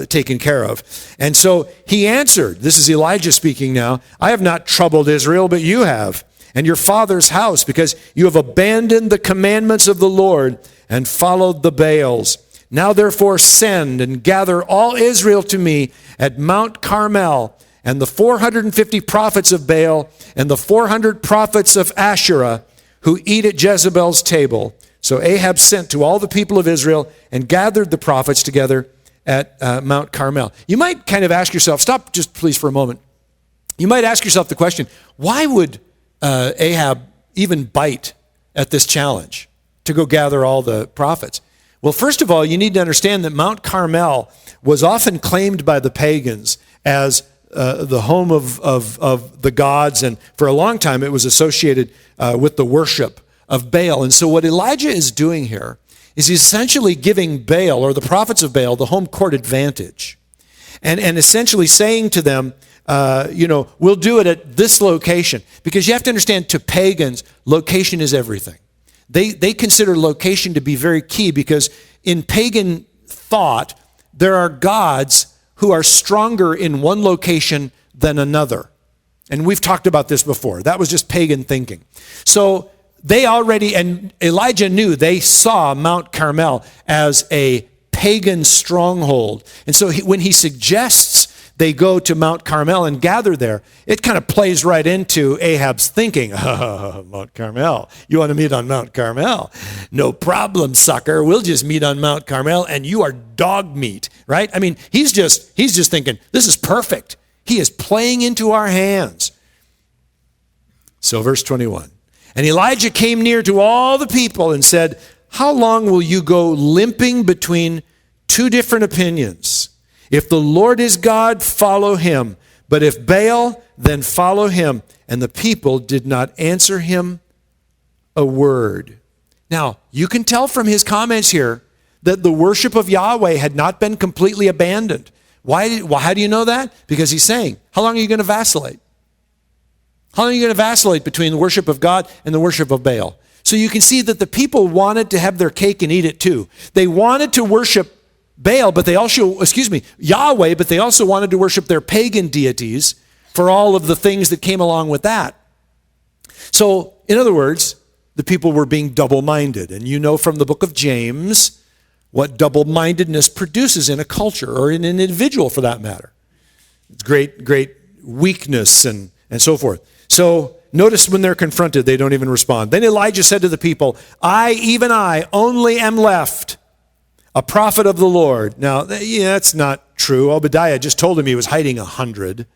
taken care of. And so he answered, this is Elijah speaking now, I have not troubled Israel, but you have, and your father's house, because you have abandoned the commandments of the Lord and followed the Baals. Now therefore send and gather all Israel to me at Mount Carmel, and the 450 prophets of Baal and the 400 prophets of Asherah who eat at Jezebel's table. So Ahab sent to all the people of Israel and gathered the prophets together at Mount Carmel. You might kind of ask yourself, stop just please for a moment. You might ask yourself the question, why would Ahab even bite at this challenge to go gather all the prophets? Well, first of all, you need to understand that Mount Carmel was often claimed by the pagans as the home of the gods, and for a long time it was associated with the worship of Baal. And so what Elijah is doing here is he's essentially giving Baal, or the prophets of Baal, the home court advantage, and essentially saying to them, we'll do it at this location. Because you have to understand, to pagans, location is everything. They consider location to be very key, because in pagan thought, there are gods who are stronger in one location than another. And we've talked about this before. That was just pagan thinking. So they already, and Elijah knew, they saw Mount Carmel as a pagan stronghold. And so when he suggests they go to Mount Carmel and gather there, it kind of plays right into Ahab's thinking. Mount Carmel. You want to meet on Mount Carmel? No problem, sucker. We'll just meet on Mount Carmel, and you are dog meat, right? I mean, he's just thinking, this is perfect. He is playing into our hands. So verse 21. And Elijah came near to all the people and said, how long will you go limping between two different opinions? If the Lord is God, follow him. But if Baal, then follow him. And the people did not answer him a word. Now, you can tell from his comments here that the worship of Yahweh had not been completely abandoned. How do you know that? Because he's saying, how long are you going to vacillate? How long are you going to vacillate between the worship of God and the worship of Baal? So you can see that the people wanted to have their cake and eat it too. They wanted to worship Baal, but they also, Yahweh, but they also wanted to worship their pagan deities for all of the things that came along with that. So, in other words, the people were being double-minded. And you know from the book of James what double-mindedness produces in a culture, or in an individual for that matter. It's great weakness and so forth. So, notice when they're confronted, they don't even respond. Then Elijah said to the people, even I, only am left, a prophet of the Lord. Now, that's not true. Obadiah just told him he was hiding 100.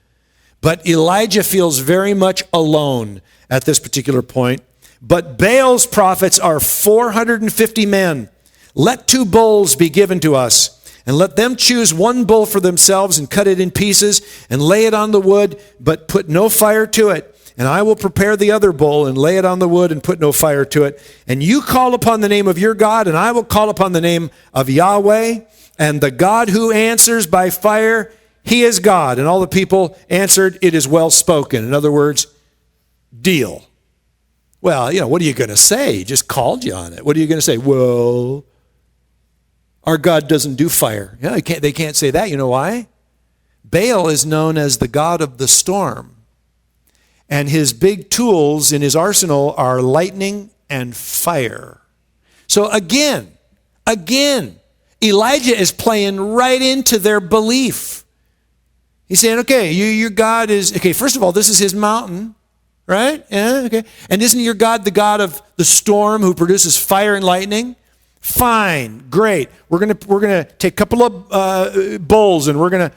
But Elijah feels very much alone at this particular point. But Baal's prophets are 450 men. Let 2 bulls be given to us, and let them choose 1 bull for themselves and cut it in pieces and lay it on the wood, but put no fire to it. And I will prepare the other bull and lay it on the wood and put no fire to it. And you call upon the name of your God, and I will call upon the name of Yahweh. And the God who answers by fire, he is God. And all the people answered, it is well spoken. In other words, deal. Well, what are you going to say? He just called you on it. What are you going to say? Well, Our God doesn't do fire. Yeah, they can't say that. You know why? Baal is known as the god of the storm. And his big tools in his arsenal are lightning and fire. So again, Elijah is playing right into their belief. He's saying, okay, your God is, okay, first of all, this is his mountain, right? Yeah, okay. And isn't your God the God of the storm who produces fire and lightning? Fine, great. We're gonna take a couple of bowls and we're gonna,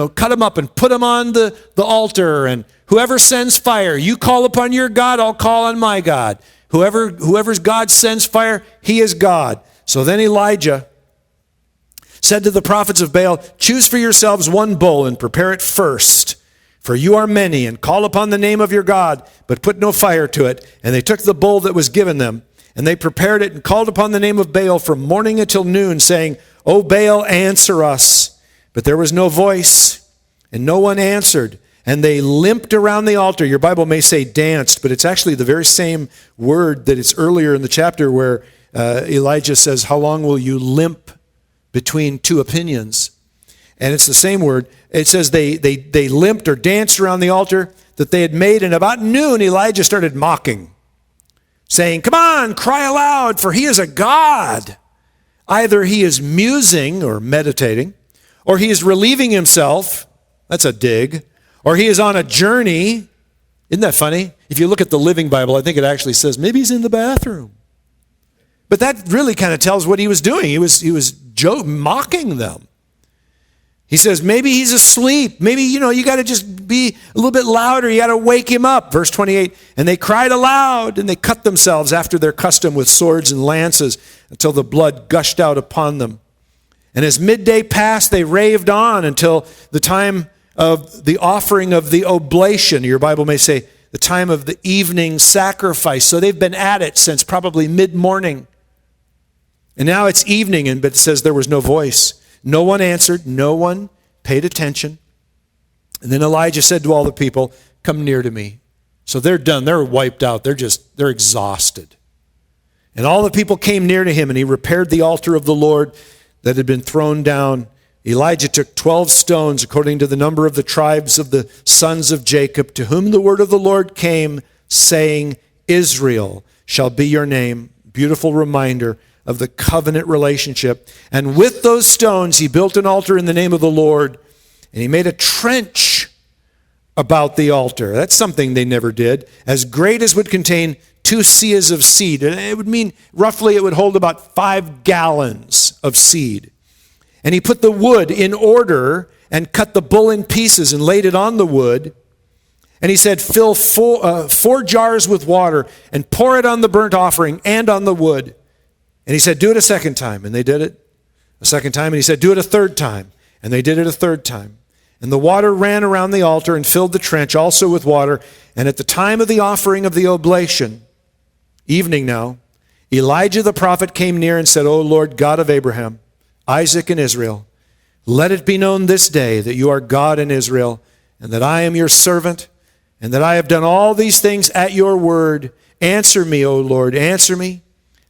cut them up and put them on the altar. And whoever sends fire, you call upon your God, I'll call on my God. Whoever's God sends fire, he is God. So then Elijah said to the prophets of Baal, choose for yourselves one bull and prepare it first. For you are many, and call upon the name of your God, but put no fire to it. And they took the bull that was given them, and they prepared it and called upon the name of Baal from morning until noon, saying, O Baal, answer us. But there was no voice, and no one answered. And they limped around the altar. Your Bible may say danced, but it's actually the very same word that it's earlier in the chapter where Elijah says, how long will you limp between two opinions? And it's the same word. It says they limped or danced around the altar that they had made. And about noon, Elijah started mocking, saying, come on, cry aloud, for he is a god. Either he is musing or meditating, or he is relieving himself. That's a dig. Or he is on a journey. Isn't that funny? If you look at the Living Bible, I think it actually says maybe he's in the bathroom. But that really kind of tells what he was doing. He was mocking them. He says maybe he's asleep. Maybe, you got to just be a little bit louder. You got to wake him up. Verse 28, and they cried aloud, and they cut themselves after their custom with swords and lances until the blood gushed out upon them. And as midday passed, they raved on until the time of the offering of the oblation. Your Bible may say the time of the evening sacrifice. So they've been at it since probably mid-morning. And now it's evening, but it says there was no voice. No one answered. No one paid attention. And then Elijah said to all the people, come near to me. So they're done. They're wiped out. They're exhausted. And all the people came near to him, and he repaired the altar of the Lord that had been thrown down. Elijah took 12 stones according to the number of the tribes of the sons of Jacob, to whom the word of the Lord came, saying, Israel shall be your name. Beautiful reminder of the covenant relationship. And with those stones, he built an altar in the name of the Lord, and he made a trench about the altar. That's something they never did. As great as would contain 2 seahs of seed. And it would mean, roughly, it would hold about 5 gallons of seed. And he put the wood in order and cut the bull in pieces and laid it on the wood. And he said, fill 4 jars with water and pour it on the burnt offering and on the wood. And he said, do it a second time. And they did it a second time. And he said, do it a third time. And they did it a third time. And the water ran around the altar and filled the trench also with water. And at the time of the offering of the oblation, evening now, Elijah the prophet came near and said, O Lord God of Abraham, Isaac and Israel, let it be known this day that you are God in Israel, and that I am your servant, and that I have done all these things at your word. Answer me, O Lord, answer me,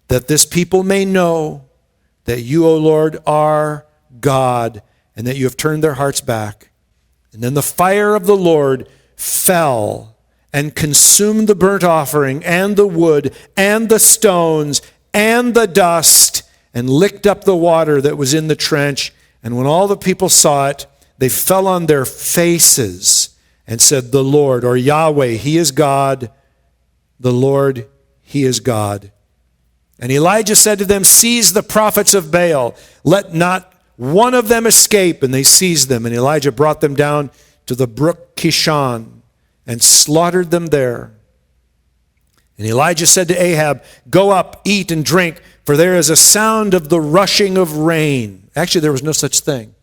that this people may know that you, O Lord, are God, and that you have turned their hearts back. And then the fire of the Lord fell and consumed the burnt offering and the wood and the stones and the dust, and licked up the water that was in the trench. And when all the people saw it, they fell on their faces and said, the Lord, or Yahweh, he is God. The Lord, he is God. And Elijah said to them, seize the prophets of Baal. Let not one of them escape. And they seized them. And Elijah brought them down to the brook Kishon and slaughtered them there. And Elijah said to Ahab, go up, eat and drink, for there is a sound of the rushing of rain. Actually, there was no such thing.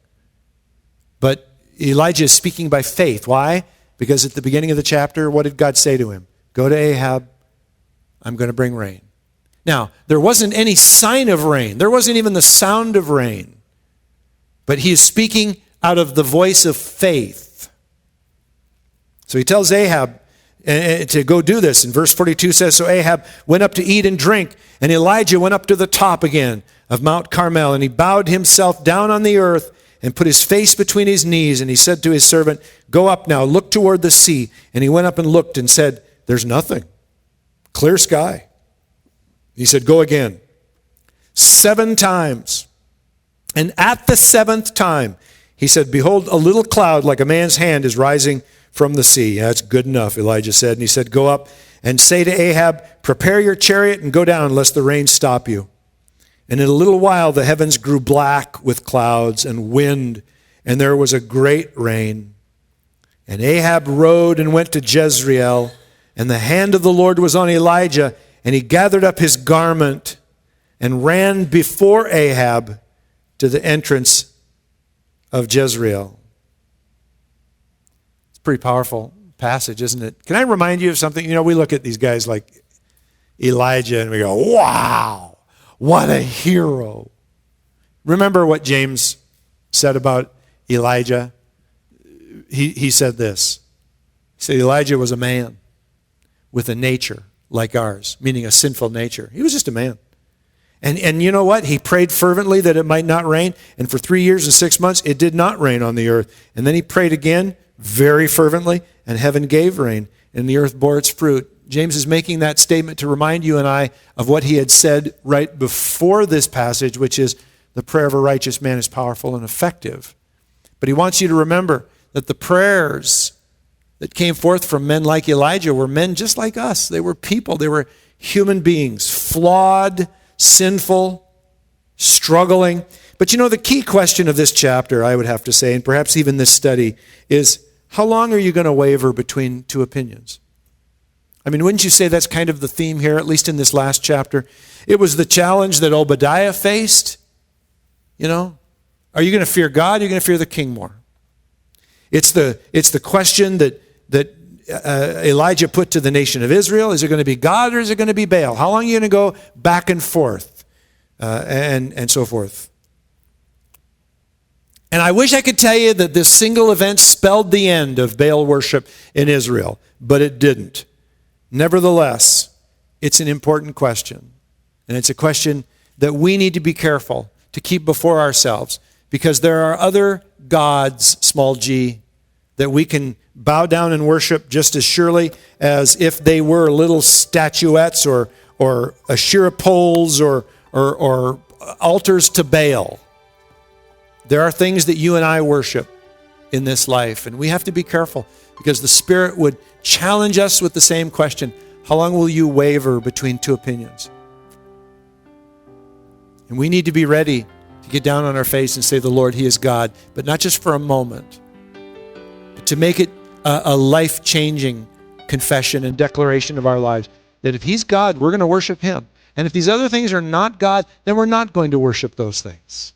But Elijah is speaking by faith. Why? Because at the beginning of the chapter, what did God say to him? Go to Ahab, I'm going to bring rain. Now, there wasn't any sign of rain. There wasn't even the sound of rain. But he is speaking out of the voice of faith. So he tells Ahab to go do this. And verse 42 says, so Ahab went up to eat and drink, and Elijah went up to the top again of Mount Carmel, and he bowed himself down on the earth and put his face between his knees, and he said to his servant, "Go up now, look toward the sea." And he went up and looked and said, "There's nothing. Clear sky." He said, "Go again." 7 times. And at the 7th time, he said, "Behold, a little cloud like a man's hand is rising from the sea." That's good enough, Elijah said. And he said, "Go up and say to Ahab, prepare your chariot and go down, lest the rain stop you." And in a little while, the heavens grew black with clouds and wind, and there was a great rain. And Ahab rode and went to Jezreel, and the hand of the Lord was on Elijah, and he gathered up his garment and ran before Ahab to the entrance of Jezreel. It's a pretty powerful passage, isn't it? Can I remind you of something? You know, we look at these guys like Elijah and we go, wow, what a hero. Remember what James said about Elijah? He said this. He said Elijah was a man with a nature like ours, meaning a sinful nature. He was just a man. And you know what? He prayed fervently that it might not rain. And for 3 years and 6 months, it did not rain on the earth. And then he prayed again very fervently, and heaven gave rain, and the earth bore its fruit. James is making that statement to remind you and I of what he had said right before this passage, which is the prayer of a righteous man is powerful and effective. But he wants you to remember that the prayers that came forth from men like Elijah were men just like us. They were people. They were human beings, flawed, sinful, struggling. But you know, the key question of this chapter, I would have to say, and perhaps even this study, is how long are you going to waver between two opinions? I mean, wouldn't you say that's kind of the theme here, at least in this last chapter? It was the challenge that Obadiah faced. You know, are you going to fear God? Or are you going to fear the king more? It's the question that Elijah put to the nation of Israel. Is it going to be God or is it going to be Baal? How long are you going to go back and forth and so forth? And I wish I could tell you that this single event spelled the end of Baal worship in Israel, but it didn't. Nevertheless, it's an important question. And it's a question that we need to be careful to keep before ourselves, because there are other gods, small g, that we can bow down and worship just as surely as if they were little statuettes or Asherah poles or altars to Baal. There are things that you and I worship in this life, and we have to be careful, because the Spirit would challenge us with the same question: how long will you waver between two opinions? And we need to be ready to get down on our face and say, the Lord, He is God, but not just for a moment, but to make it a life-changing confession and declaration of our lives, that if He's God, we're going to worship Him. And if these other things are not God, then we're not going to worship those things.